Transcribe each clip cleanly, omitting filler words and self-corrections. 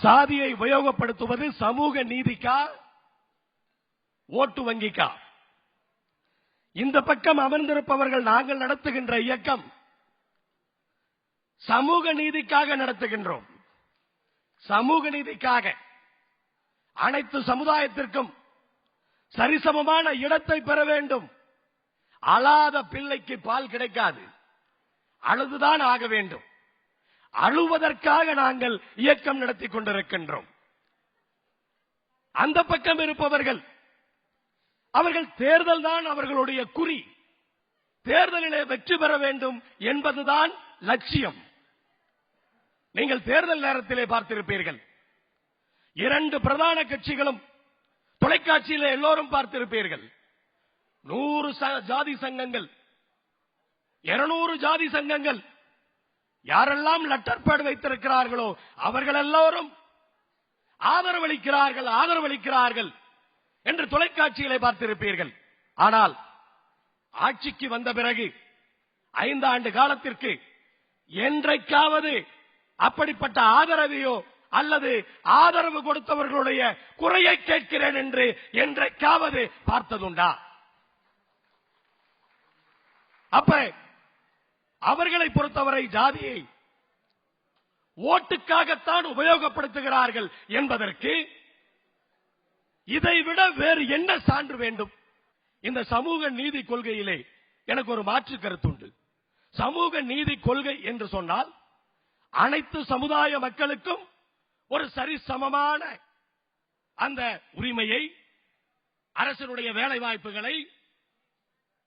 சாதியை உபயோகப்படுத்துவது சமூக நீதிக்கா, ஓட்டு வங்கிக்கா? இந்த பக்கம் அமர்ந்திருப்பவர்கள் நாங்கள் நடத்துகின்ற இயக்கம் சமூக நீதிக்காக நடத்துகின்றோம். சமூக நீதிக்காக அனைத்து சமுதாயத்திற்கும் சரிசமமான இடத்தை பெற வேண்டும். அழாத பிள்ளைக்கு பால் கிடைக்காது, அழுதுதான் ஆக வேண்டும். அழுவதற்காக நாங்கள் இயக்கம் நடத்தி கொண்டிருக்கின்றோம். அந்த பக்கம் இருப்பவர்கள் அவர்கள் தேர்தல் தான் அவர்களுடைய குறி, தேர்தலிலே வெற்றி பெற வேண்டும் என்பதுதான் லட்சியம். நீங்கள் தேர்தல் நேரத்திலே பார்த்திருப்பீர்கள், 2 பிரதான கட்சிகளும் தொலைக்காட்சியில் எல்லோரும் பார்த்திருப்பீர்கள். 100 ஜாதி சங்கங்கள், 200 ஜாதி சங்கங்கள், யாரெல்லாம் லெட்டர் பேட் வைத்திருக்கிறார்களோ அவர்கள் எல்லோரும் ஆதரவளிக்கிறார்கள் என்று தொலைக்காட்சிகளை பார்த்திருப்பீர்கள். ஆனால் ஆட்சிக்கு வந்த பிறகு 5 ஆண்டு காலத்திற்கு என்றைக்காவது அப்படிப்பட்ட ஆதரவையோ அல்லது ஆதரவு கொடுத்தவர்களுடைய குறையை கேட்கிறேன் என்று என்றைக்காவது பார்த்ததுண்டா? அப்ப அவர்களை பொறுத்தவரை ஜாதியை ஓட்டுக்காகத்தான் உபயோகப்படுத்துகிறார்கள் என்பதற்கு இதைவிட வேறு என்ன சான்று வேண்டும்? இந்த சமூக நீதி கொள்கையிலே எனக்கு ஒரு மாற்று கருத்துண்டு. சமூக நீதி கொள்கை என்று சொன்னால் அனைத்து சமுதாய மக்களுக்கும் ஒரு சரிசமமான அந்த உரிமையை, அரசினுடைய வேலை வாய்ப்புகளை,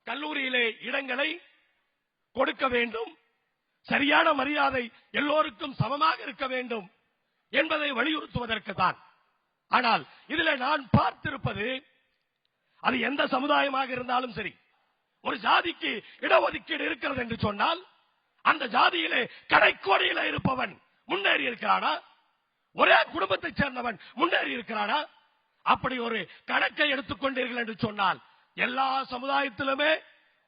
கல்லூரியிலே இடங்களை கொடுக்க வேண்டும், சரியான மரியாதை எல்லோருக்கும் சமமாக இருக்க வேண்டும் என்பதை வலியுறுத்துவதற்கு தான். ஆனால் இதில் நான் பார்த்திருப்பது, அது எந்த சமுதாயமாக இருந்தாலும் சரி, ஒரு ஜாதிக்கு இடஒதுக்கீடு இருக்கிறது என்று சொன்னால் அந்த ஜாதியிலே கடைக்கோடியில் இருப்பவன் முன்னேறி இருக்கிறானா? ஒரே குடும்பத்தைச் சேர்ந்தவன் முன்னேறி இருக்கிறானா? அப்படி ஒரு கணக்கை எடுத்துக்கொண்டீர்கள் என்று சொன்னால் எல்லா சமுதாயத்திலுமே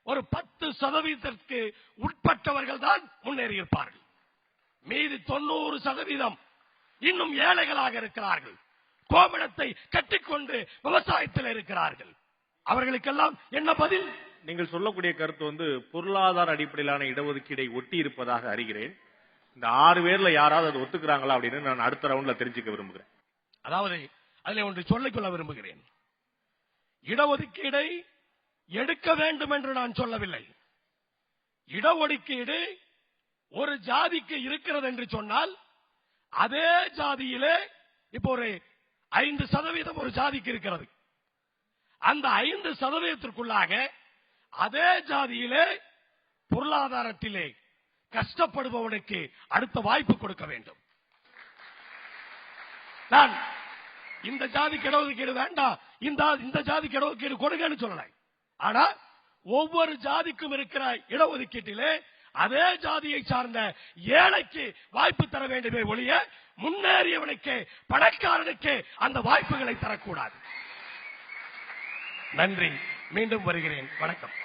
ஒரு 10% உட்பட்டவர்கள் தான் முன்னேறி இருப்பார்கள். மீதி 90% இன்னும் ஏழைகளாக இருக்கிறார்கள், கோமணத்தை கட்டிக்கொண்டு விவசாயத்தில் இருக்கிறார்கள். அவர்களுக்கெல்லாம் என்ன பதில்? நீங்கள் சொல்லக்கூடிய கருத்து பொருளாதார அடிப்படையிலான இடஒதுக்கீடை ஒட்டி இருப்பதாக அறிகிறேன். இந்த 6 பேர்ல யாராவது அது ஒத்துக்கிறாங்களா அப்படின்னு நான் அடுத்த ரவுண்ட்ல தெரிஞ்சுக்க விரும்புகிறேன். அதாவது அதில் ஒன்று சொல்லிக்கொள்ள விரும்புகிறேன். இடஒதுக்கீடை எடுக்க வேண்டும் என்று நான் சொல்லவில்லை. இடஒதுக்கீடு ஒரு ஜாதிக்கு இருக்கிறது என்று சொன்னால் அதே ஜாதியிலே இப்போ ஒரு 5% ஒரு ஜாதிக்கு இருக்கிறது. அந்த 5%ற்குள்ளாக அதே ஜாதியிலே பொருளாதாரத்திலே கஷ்டப்படுபவனுக்கு அடுத்த வாய்ப்பு கொடுக்க வேண்டும். நான் இந்த ஜாதிக்கு இடஒதுக்கீடு வேண்டாம், இந்த ஜாதிக்கு இடஒதுக்கீடு கொடுங்கன்னு சொல்லலை. ஆனா ஒவ்வொரு ஜாதிக்கும் இருக்கிற இடஒதுக்கீட்டிலே அதே ஜாதியை சார்ந்த ஏழைக்கு வாய்ப்பு தர வேண்டுமே ஒழிய முன்னேறியவனுக்கு, பணக்காரனுக்கு அந்த வாய்ப்புகளை தரக்கூடாது. நன்றி, மீண்டும் வருகிறேன். வணக்கம்.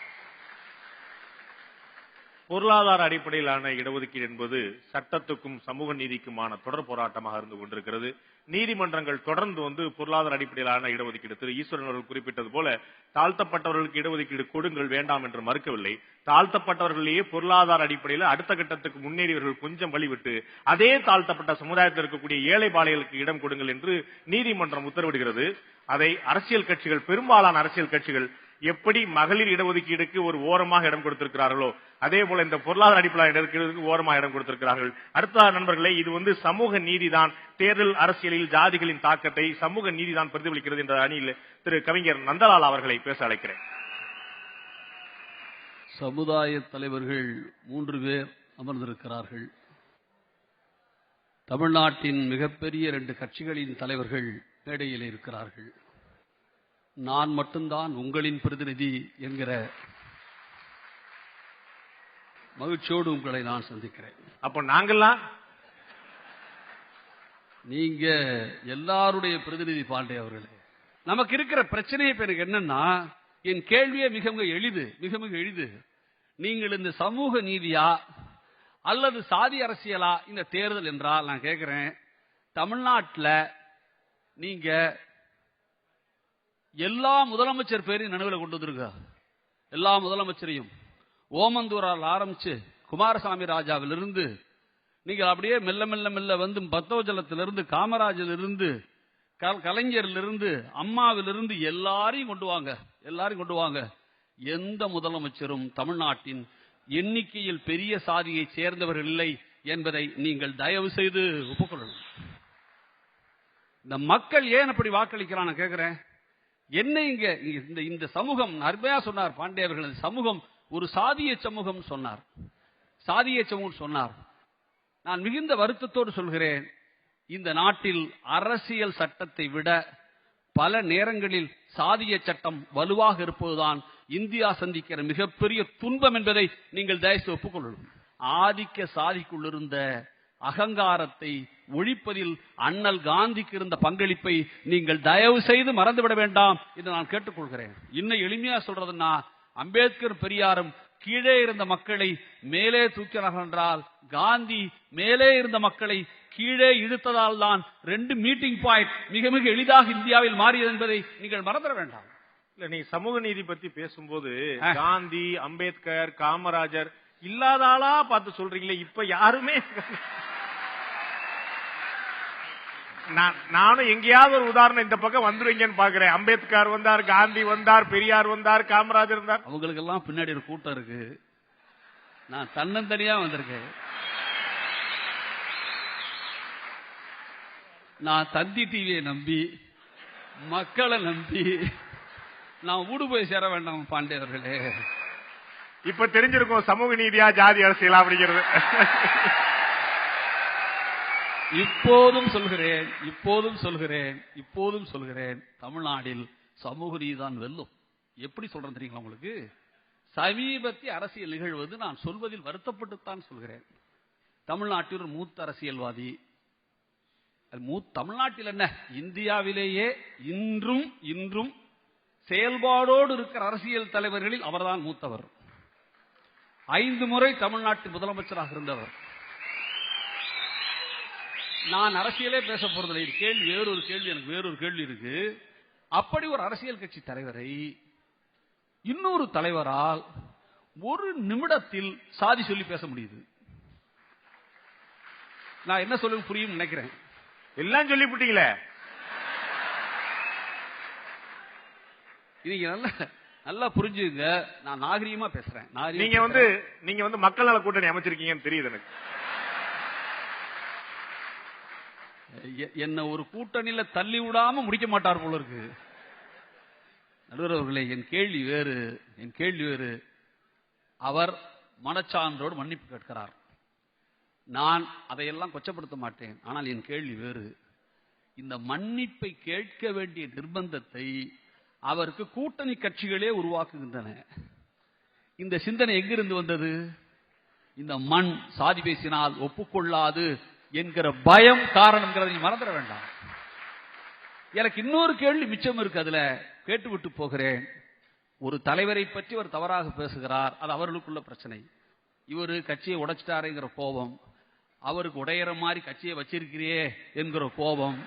பொருளாதார அடிப்படையிலான இடஒதுக்கீடு என்பது சட்டத்துக்கும் சமூக நீதிக்குமான தொடர் போராட்டமாக இருந்து கொண்டிருக்கிறது. நீதிமன்றங்கள் தொடர்ந்து பொருளாதார அடிப்படையிலான இடஒதுக்கீடு, திரு ஈஸ்வரன் அவர்கள் குறிப்பிட்டது போல தாழ்த்தப்பட்டவர்களுக்கு இடஒதுக்கீடு கொடுங்கள் வேண்டாம் என்று மறுக்கவில்லை. தாழ்த்தப்பட்டவர்களையே பொருளாதார அடிப்படையில் அடுத்த கட்டத்துக்கு முன்னேறியவர்கள் கொஞ்சம் வழிவிட்டு அதே தாழ்த்தப்பட்ட சமுதாயத்தில் இருக்கக்கூடிய ஏழை பாளைகளுக்கு இடம் கொடுங்கள் என்று நீதிமன்றம் உத்தரவிடுகிறது. அதை அரசியல் கட்சிகள், பெரும்பாலான அரசியல் கட்சிகள் எப்படி மகளிர் இடஒதுக்கீடுக்கு ஒரு ஓரமாக இடம் கொடுத்திருக்கிறார்களோ அதே போல இந்த பொருளாதார அடிப்படையிலான இடஒதுக்கீடுக்கு ஓரமாக இடம் கொடுத்திருக்கிறார்கள். அடுத்த நண்பர்களே, இது சமூக நீதிதான், தேர்தல் அரசியலில் ஜாதிகளின் தாக்கத்தை சமூக நீதிதான் பிரதிபலிக்கிறது என்ற அணியில் திரு கவிஞர் நந்தலால் அவர்களை பேச அழைக்கிறேன். சமுதாய தலைவர்கள் 3 பேர் அமர்ந்திருக்கிறார்கள். தமிழ்நாட்டின் மிகப்பெரிய 2 கட்சிகளின் தலைவர்கள் மேடையில் இருக்கிறார்கள். நான் மட்டும்தான் உங்களின் பிரதிநிதி என்கிற மகிழ்ச்சியோடு உங்களை நான் சந்திக்கிறேன். அப்போ நாங்கெல்லாம் நீங்க எல்லாருடைய பிரதிநிதி பாண்டே அவர்களே. நமக்கு இருக்கிற பிரச்சனையை எனக்கு என்னன்னா, என் கேள்வியே மிக மிக எளிது. நீங்கள் இந்த சமூக நீதியா அல்லது சாதி அரசியலா இந்த தேர்தல் என்றால் நான் கேட்கிறேன், தமிழ்நாட்டில் நீங்க எல்லா முதலமைச்சர் பேரையும் நினைவில் கொண்டு வந்திருக்க. எல்லா முதலமைச்சரையும் ஓமந்தூரால் ஆரம்பிச்சு குமாரசாமி ராஜாவிலிருந்து நீங்கள் அப்படியே மெல்ல மெல்ல மெல்ல வந்து பத்தோஜலத்திலிருந்து காமராஜிலிருந்து கலைஞரிலிருந்து அம்மாவிலிருந்து எல்லாரையும் கொண்டு வாங்க. எந்த முதலமைச்சரும் தமிழ்நாட்டின் எண்ணிக்கையில் பெரிய சாதியை சேர்ந்தவர்கள் இல்லை என்பதை நீங்கள் தயவு செய்து ஒப்புக்கொள்ளணும். இந்த மக்கள் ஏன் அப்படி வாக்களிக்கிறான் கேட்கிறேன். என்ன இந்த சமூகம் அருமையா சொன்னார் பாண்டே அவர்கள். இந்த சமூகம் ஒரு சாதிய சமூகம் சொன்னார். நான் மிகுந்த வருத்தத்தோடு சொல்கிறேன், இந்த நாட்டில் அரசியல் சட்டத்தை விட பல நேரங்களில் சாதிய சட்டம் வலுவாக இருப்பதுதான் இந்தியா சந்திக்கிற மிகப்பெரிய துன்பம் என்பதை நீங்கள் தயவுசெய்து ஒப்புக்கொள்ளணும். ஆதிக்க சாதிக்குள் இருந்த அகங்காரத்தை ஒழிப்பதில் அண்ணல் காந்திக்கு இருந்த பங்களிப்பை நீங்கள் தயவு செய்து மறந்துவிட வேண்டாம் என்று நான் கேட்டுக்கொள்கிறேன். இன்னும் எளிமையா சொல்றதுன்னா, அம்பேத்கர் பெரியாரும் கீழே இருந்த மக்களை மேலே தூக்கினார்கள் என்றால், காந்தி மேலே இருந்த மக்களை கீழே இழுத்ததால் தான் 2 மீட்டிங் பாயிண்ட் மிக மிக எளிதாக இந்தியாவில் மாறியது என்பதை நீங்கள் மறந்துட வேண்டாம். இல்ல, நீ சமூக நீதி பத்தி பேசும்போது காந்தி, அம்பேத்கர், காமராஜர் இல்லாத ஆளா பார்த்து சொல்றீங்களே. இப்ப யாருமே நானும் எங்கேயாவது ஒரு உதாரணம் இந்த பக்கம் வந்துருவீங்கன்னு பாக்குறேன். அம்பேத்கர் வந்தார், காந்தி வந்தார், பெரியார் வந்தார், காமராஜர் வந்தார். அவங்களுக்கு எல்லாம் பின்னாடி ஒரு கூட்டம் இருக்கு. நான் தன்னந்தனியா வந்திருக்கேன். நான் தந்தி டிவியை நம்பி, மக்களை நம்பி நான் ஊடு போய் சேர வேண்டாம் பாண்டே அவர்களே. இப்ப தெரிஞ்சிருக்கும் சமூக நீதியா ஜாதி அரசியலா அப்படிங்கிறது. இப்போதும் சொல்கிறேன் தமிழ்நாட்டில் சமூக நீதி தான் வெல்லும். எப்படி சொல்றேன் தெரியுங்களா உங்களுக்கு? சமீபத்திய அரசியல் நிகழ்வது நான் சொல்வதில் வருத்தப்பட்டுத்தான் சொல்கிறேன். தமிழ்நாட்டில் ஒரு மூத்த அரசியல்வாதி, தமிழ்நாட்டில் என்ன இந்தியாவிலேயே இன்றும் செயல்பாடோடு இருக்கிற அரசியல் தலைவர்களில் அவர்தான் மூத்தவர். 5 முறை தமிழ்நாட்டு முதலமைச்சராக இருந்தவர். நான் அரசியலே பேச போறதில்லை. கேள்வி வேறொரு கேள்வி, எனக்கு வேறொரு கேள்வி இருக்கு. அப்படி ஒரு அரசியல் கட்சி தலைவரை இன்னொரு தலைவரால் ஒரு நிமிடத்தில் சாதி சொல்லி பேச முடியுது. நான் என்ன சொல்ல புரியும் நினைக்கிறேன். எல்லாம் சொல்லிவிட்டீங்களே. நீங்க நல்லா புரிஞ்சுங்க. நான் நாகரீகமா பேசுறேன். நீங்க வந்து மக்கள் நல கூட்டணி அமைச்சிருக்கீங்கன்னு தெரியுது எனக்கு. என்ன ஒரு கூட்டணியில தள்ளி விடாம முடிக்க மாட்டார் போல இருக்கு. நடுவர் அவர்களே, என் கேள்வி வேறு. அவர் மனச்சான்றோடு மன்னிப்பு கேட்கிறார். நான் அதையெல்லாம் கொச்சப்படுத்த மாட்டேன். ஆனால் என் கேள்வி வேறு. இந்த மன்னிப்பை கேட்க வேண்டிய நிர்பந்தத்தை அவருக்கு கூட்டணி கட்சிகளே உருவாக்குகின்றன. இந்த சிந்தனை எங்கிருந்து வந்தது? இந்த மண் சாதி பேசினால் ஒப்புக்கொள்ளாது என்கிற பயம் காரணம் மறந்துட வேண்டாம். எனக்கு இன்னொரு கேள்வி மிச்சம் இருக்கு, அதுல கேட்டுவிட்டு போகிறேன். ஒரு தலைவரை பற்றி அவர் தவறாக பேசுகிறார், அது அவர்களுக்குள்ள பிரச்சனை. இவரு கட்சியை உடைச்சிட்டாருங்கிற கோபம், அவருக்கு உடையிற மாதிரி கட்சியை வச்சிருக்கிறே என்கிற கோபம்,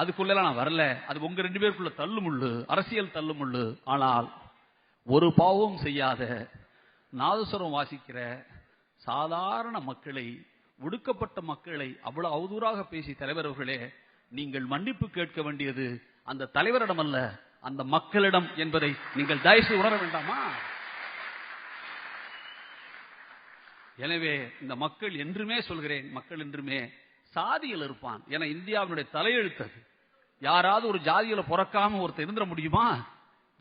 அதுக்குள்ள நான் வரல. அது உங்க 2 பேருக்குள்ள தள்ளுமுள்ளு, அரசியல் தள்ளுமுள்ளு. ஆனால் ஒரு பாவம் செய்யாத நாதஸ்வரம் வாசிக்கிற சாதாரண மக்களை, ஒடுக்கப்பட்ட மக்களை அவ்வளவு அவதூறாக பேசி தலைவர் அவர்களே, நீங்கள் மன்னிப்பு கேட்க வேண்டியது அந்த தலைவரிடம் அல்ல, அந்த மக்களிடம் என்பதை நீங்கள் தயவு உணர வேண்டாமா? எனவே இந்த மக்கள் என்றுமே சொல்கிறேன், மக்கள் என்றுமே சாதியில் இருப்பான். என இந்தியாவினுடைய தலையெழுத்து. யாராவது ஒரு ஜாதியில பிறக்காம ஒருத்தர் இருந்துட முடியுமா?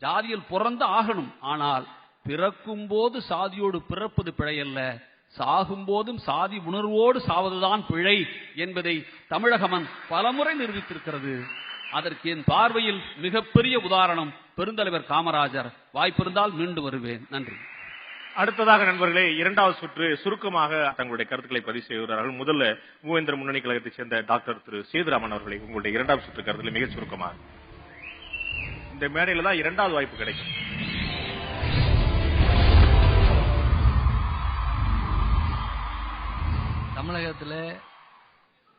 ஜாதியில் பிறந்த ஆகணும். ஆனால் பிறக்கும் போது சாதியோடு பிறப்பது பிழையல்ல, சாகும் போதும் சாதி உணர்வோடு சாவதுதான் பிழை என்பதை தமிழகமன் பலமுறை நிரூபித்திருக்கிறது. அதற்கு என் பார்வையில் மிகப்பெரிய உதாரணம் பெருந்தலைவர் காமராஜர். வாய்ப்பிருந்தால் மீண்டும் வருவேன். நன்றி. அடுத்ததாக நண்பர்களே, 2வது சுற்று சுருக்கமாக தங்களுடைய கருத்துக்களை பதிவு செய்கிறார்கள். முதல்ல மூவேந்தர் முன்னணி கழகத்தைச் சேர்ந்த டாக்டர் திரு சேதுராமன் அவர்களை உங்களுடைய 2வது சுற்று கருத்துக்களை மிக சுருக்கமாக. இந்த மேடையில தான் 2வது வாய்ப்பு கிடைக்கும். தமிழகத்தில்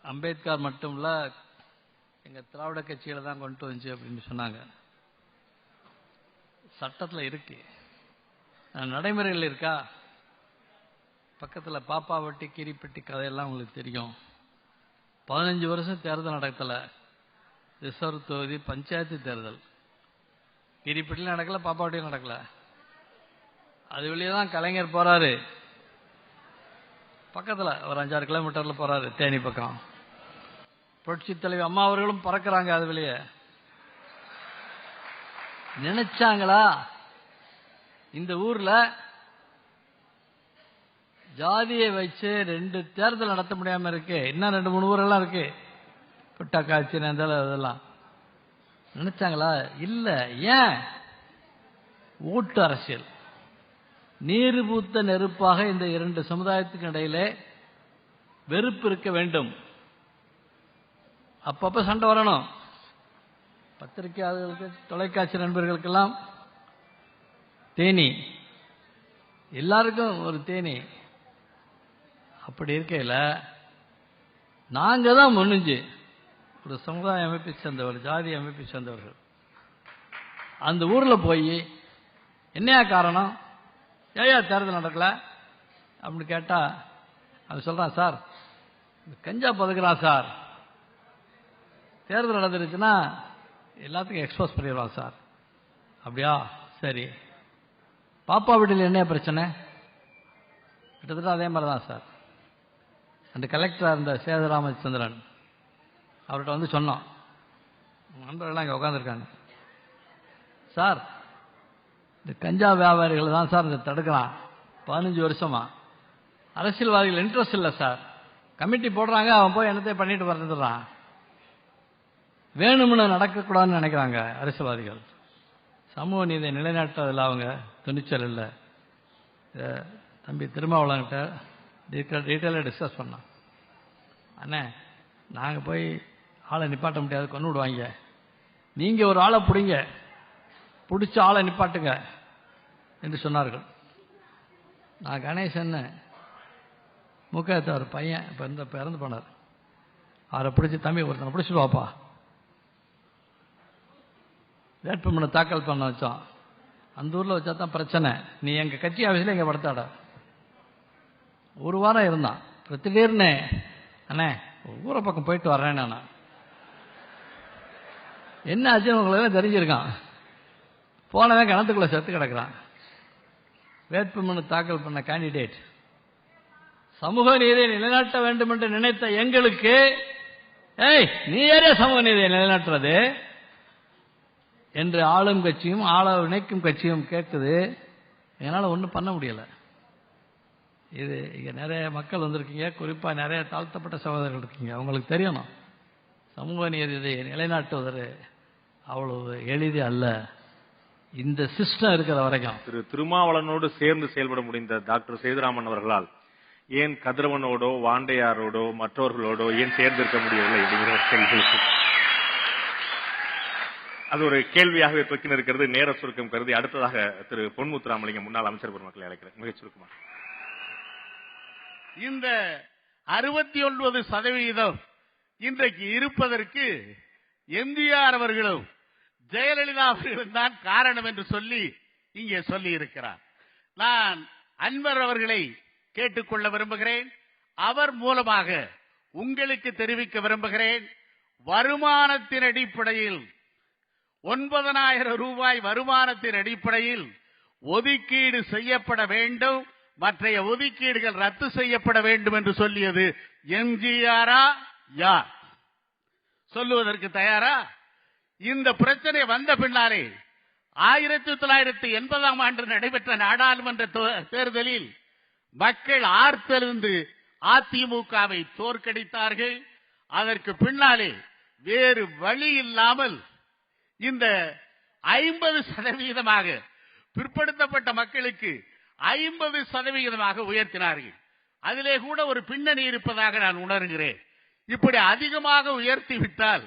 அம்பேத்கர் மட்டும் இல்ல, எங்க திராவிட கட்சியில தான் கொண்டு வந்துச்சு அப்படின்னு சொன்னாங்க. சட்டத்தில் இருக்கு, நடைமுறையில் இருக்கா? பக்கத்தில் பாப்பாவட்டி கீரிப்பட்டி கதையெல்லாம் உங்களுக்கு தெரியும். 15 வருஷம் தேர்தல் நடக்கல, ரிசர்வ் தொகுதி பஞ்சாயத்து தேர்தல். கீரிப்பட்டியில் நடக்கல, பாப்பாவட்டியில் நடக்கல. அது வெளியே தான் கலைஞர் போறாரு, பக்கத்தில் ஒரு 5-6 கிலோமீட்டர்ல போறாரு, தேனி பக்கம். புரட்சி தலைவி அம்மா அவர்களும் பறக்கிறாங்க அது வெளியே. நினைச்சாங்களா இந்த ஊர்ல ஜாதியை வச்சு 2 தேர்தல் நடத்த முடியாம இருக்கு? இன்னும் 2-3 ஊரெல்லாம் இருக்கு, புட்டக்காட்சி அதெல்லாம். நினைச்சாங்களா? இல்ல. ஏன்? ஓட்டு அரசியல். நீர் பூத்த நெருப்பாக இந்த 2 சமுதாயத்துக்கு இடையிலே வெறுப்பு இருக்க வேண்டும். அப்பப்ப சண்டை வரணும். பத்திரிகையாளர்களுக்கு, தொலைக்காட்சி நண்பர்களுக்கெல்லாம் தேனி, எல்லாருக்கும் ஒரு தேனி. அப்படி இருக்கையில் நாங்க தான் முன்னிஞ்சு ஒரு சமுதாய அமைப்பை சேர்ந்தவர்கள், ஜாதி அமைப்பை சேர்ந்தவர்கள் அந்த ஊர்ல போய் என்னையா காரணம், ஏயா தேர்தல் நடக்கல அப்படின்னு கேட்டா அது சொல்றான், சார் கஞ்சா பதுக்குறான் சார், தேர்தல் நடந்துருச்சுன்னா எல்லாத்துக்கும் எக்ஸ்போஸ் பண்ணிடுவான் சார். அப்படியா, சரி. பாப்பா வீட்டில் என்ன பிரச்சனை? கிட்டத்தட்ட அதே மாதிரி தான் சார். அந்த கலெக்டராக இருந்த சேதுராமச்சந்திரன் அவர்கிட்ட வந்து சொன்னோம், நண்பர்கள்லாம் இங்கே உட்காந்துருக்காங்க, சார் இந்த கஞ்சா வியாபாரிகள் தான் சார் இந்த தடுக்கிறான் 15 வருஷமா. அரசியல்வாதிகள் இன்ட்ரெஸ்ட் இல்லை சார், கமிட்டி போடுறாங்க, அவன் போய் என்னத்தை பண்ணிட்டு வந்துடுறான். வேணும்னு நடக்கக்கூடாதுன்னு நினைக்கிறாங்க அரசியல்வாதிகள். சமூக நீதியை நிலைநாட்டுறதில் அவங்க துணிச்சல் இல்லை. தம்பி திருமாவளவன்கிட்ட டீட்டெயிலாக டிஸ்கஸ் பண்ணோம். அண்ணே, நாங்கள் போய் ஆளை நிப்பாட்ட முடியாது, கொண்டு விடுவாங்க. நீங்கள் ஒரு ஆளை பிடிச்ச ஆளை நிப்பாட்டுங்க என்று சொன்னார்கள். நான் கணேசன் முக்கியத்தவர் பையன் இப்போ இறந்து போனார். அவரை பிடிச்சி, தம்பி ஒருத்தனை பிடிச்சிட்டு வாப்பா, வேட்புமனு தாக்கல் பண்ண வச்சோம். அந்த ஊரில் வச்சா தான் பிரச்சனை. நீ எங்கள் கட்சி ஆஃபீஸில் எங்கள் படுத்தாட. 1 வாரம் இருந்தான். திடீர்னு, அண்ணே ஊரை பக்கம் போயிட்டு வர்றேன் நான். என்ன ஆச்சு உங்களுக்கு தெரிஞ்சிருக்கான். போனவன் கிணத்துக்குள்ள செத்து கிடக்கிறான். வேட்புமனு தாக்கல் பண்ண கேண்டிடேட் சமூக நீதியை நிலைநாட்ட வேண்டும் என்று நினைத்த எங்களுக்கு, ஏய் நீ யாரே சமூக நீதியை நிலைநாட்டுறது என்று ஆளும் கட்சியும் ஆள இணைக்கும் கட்சியும் கேட்குது. என்னால் ஒன்றும் பண்ண முடியல. இது இங்கே நிறைய மக்கள் வந்திருக்கீங்க, குறிப்பாக நிறைய தாழ்த்தப்பட்ட சகோதரர்கள் இருக்கீங்க. அவங்களுக்கு தெரியணும், சமூக நீதியை நிலைநாட்டுவது அவ்வளவு எளிது அல்ல. இந்த சிஸ்டம் இருக்கிற வரைக்கும் திரு திருமாவளவனோடு சேர்ந்து செயல்பட முடிந்த டாக்டர் சேதுராமன் அவர்களால் ஏன் கதிரவனோடோ வாண்டையாரோடோ மற்றவர்களோடோ ஏன் சேர்ந்திருக்க முடியவில்லை அப்படிங்கிற கேள்வி, அது ஒரு கேள்வியாகவே தொக்கின இருக்கிறது. நேர சுருக்கம் கருதி அடுத்ததாக திரு பொன்முத்துராமலிங்கம் முன்னாள் அமைச்சர் பெருமக்களை அழைக்கிறேன். மிகச் சுருக்கமாக. இந்த 69% இன்றைக்கு இருப்பதற்கு எம்ஜிஆர் அவர்களும் ஜெயலலிதா அவர்களும் தான் காரணம் என்று சொல்லி இங்கே சொல்லி இருக்கிறார். நான் அன்வர் அவர்களை கேட்டுக்கொள்ள விரும்புகிறேன், அவர் மூலமாக உங்களுக்கு தெரிவிக்க விரும்புகிறேன். வருமானத்தின் அடிப்படையில் 9,000 ரூபாய் வருமானத்தின் அடிப்படையில் ஒதுக்கீடு செய்யப்பட வேண்டும், மற்றைய ஒதுக்கீடுகள் ரத்து செய்யப்பட வேண்டும் என்று சொல்லியது எம்ஜிஆரா? யார் சொல்லுவதற்கு தயாரா? இந்த பிரச்சனை வந்த பின்னாலே 1980ஆம் ஆண்டு நடைபெற்ற நாடாளுமன்ற தேர்தலில் மக்கள் ஆர்த்தெழுந்து அதிமுகவை தோற்கடித்தார்கள். அதற்கு பின்னாலே வேறு வழி இல்லாமல் இந்த 50% பிற்படுத்தப்பட்ட மக்களுக்கு 50% உயர்த்தினார்கள். அதிலே கூட ஒரு பின்னணி இருப்பதாக நான் உணர்கிறேன். இப்படி அதிகமாக உயர்த்திவிட்டால்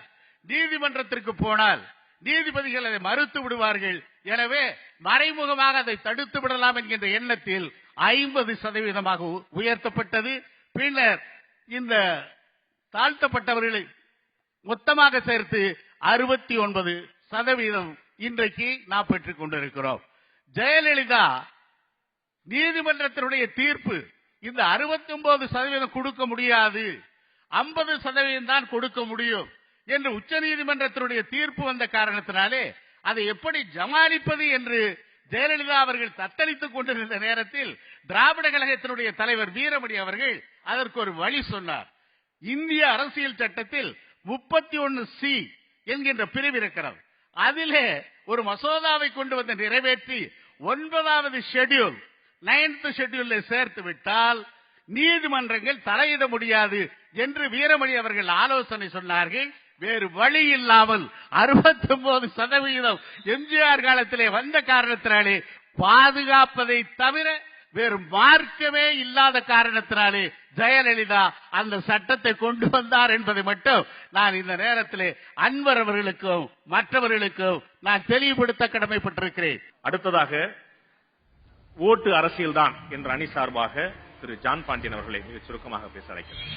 நீதிமன்றத்திற்கு போனால் நீதிபதிகள் அதை மறுத்து விடுவார்கள். எனவே மறைமுகமாக அதை தடுத்து விடலாம் என்கின்ற எண்ணத்தில் 50% உயர்த்தப்பட்டது. பின்னர் இந்த தாழ்த்தப்பட்டவர்களை மொத்தமாக சேர்த்து 69% இன்றைக்கு நாம் பெற்றுக் கொண்டிருக்கிறோம். ஜெயலலிதா நீதிமன்றத்தினுடைய தீர்ப்பு இந்த 69% கொடுக்க முடியாது, 50% தான் கொடுக்க முடியும் என்று உச்ச நீதிமன்றத்தினுடைய தீர்ப்பு வந்த காரணத்தினாலே அதை எப்படி ஜமாளிப்பது என்று ஜெயலலிதா அவர்கள் தத்தளித்துக் கொண்டிருந்த நேரத்தில் திராவிட கழகத்தினுடைய தலைவர் வீரமணி அவர்கள் அதற்கு ஒரு வழி சொன்னார். இந்திய அரசியல் சட்டத்தில் 31C என்கின்ற பிரிவு இருக்கிறது. அதிலே ஒரு மசோதாவை கொண்டு வந்து நிறைவேற்றி 9வது ஷெட்யூல் 9th ஷெட்யூலை சேர்த்து விட்டால் நீதிமன்றங்கள் தலையிட முடியாது என்று வீரமணி அவர்கள் ஆலோசனை சொன்னார்கள். வேறு வழி இல்லாமல் 69% எம்ஜிஆர் காலத்திலே வந்த காரணத்தினாலே, பாதுகாப்பதை தவிர வேறு மார்க்கமே இல்லாத காரணத்தினாலே ஜெயலலிதா அந்த சட்டத்தை கொண்டு வந்தார் என்பதை மட்டும் நான் இந்த நேரத்திலே அன்வர் அவர்களுக்கும் மற்றவர்களுக்கும் நான் தெளிவுபடுத்த கடமைப்பட்டிருக்கிறேன். அடுத்ததாக ஓட்டு அரசியல்தான் என்ற அணி சார்பாக திரு ஜான் பாண்டியன் அவர்களை மிக சுருக்கமாக பேச அழைக்கிறேன்.